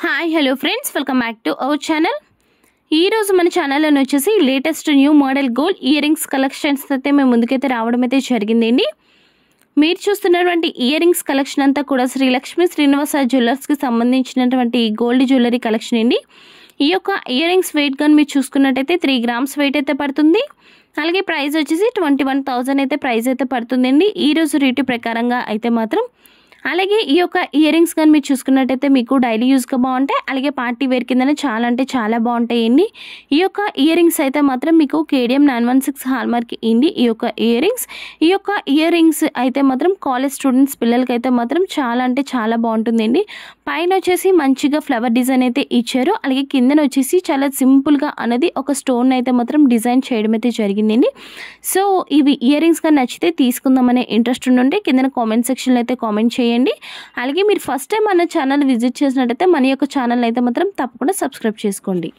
Hi hello friends, welcome back to our channel. ఈరోజు మన ఛానల్లో వచ్చేసి latest new model gold ear rings collections అయితే మేము ముందుకైతే రావడం అయితే జరిగిందండి. మీరు చూస్తున్నటువంటి ఇయర్ రింగ్స్ కలెక్షన్ అంతా కూడా శ్రీ లక్ష్మీ శ్రీనివాస జ్యువెలర్స్కి సంబంధించినటువంటి గోల్డ్ జ్యువెలరీ కలెక్షన్ అండి. ఈ యొక్క ఇయర్ రింగ్స్ వెయిట్ కానీ మీరు చూసుకున్నట్టయితే 3 గ్రామ్స్ వెయిట్ అయితే పడుతుంది. అలాగే ప్రైస్ వచ్చేసి 21,000 అయితే ప్రైస్ అయితే పడుతుందండి ఈరోజు రేటు ప్రకారంగా అయితే మాత్రం. అలాగే ఈ యొక్క ఇయర్ రింగ్స్ కానీ మీరు చూసుకున్నట్టయితే మీకు డైలీ యూస్గా బాగుంటాయి, అలాగే పార్టీ వేర్ కిందనే చాలా అంటే చాలా బాగుంటాయండి. ఈ యొక్క ఇయర్ రింగ్స్ అయితే మాత్రం మీకు KDM 916 హాల్మార్క్ ఇండి. ఈ యొక్క ఇయర్ రింగ్స్ అయితే మాత్రం కాలేజ్ స్టూడెంట్స్ పిల్లలకి అయితే మాత్రం చాలా అంటే చాలా బాగుంటుందండి. పైన వచ్చేసి మంచిగా ఫ్లవర్ డిజైన్ అయితే ఇచ్చారు, అలాగే కిందన వచ్చేసి చాలా సింపుల్గా అనేది ఒక స్టోన్ అయితే మాత్రం డిజైన్ చేయడం అయితే జరిగిందండి. సో ఇవి ఇయర్ రింగ్స్ కానీ నచ్చితే తీసుకుందామనే ఇంట్రెస్ట్ ఉంటే కింద కామెంట్ సెక్షన్లో అయితే కామెంట్ చేయండి. అలాగే మీరు ఫస్ట్ టైం మన ఛానల్ విజిట్ చేసినట్టయితే మన యొక్క ఛానల్ అయితే మాత్రం తప్పకుండా సబ్స్క్రైబ్ చేసుకోండి.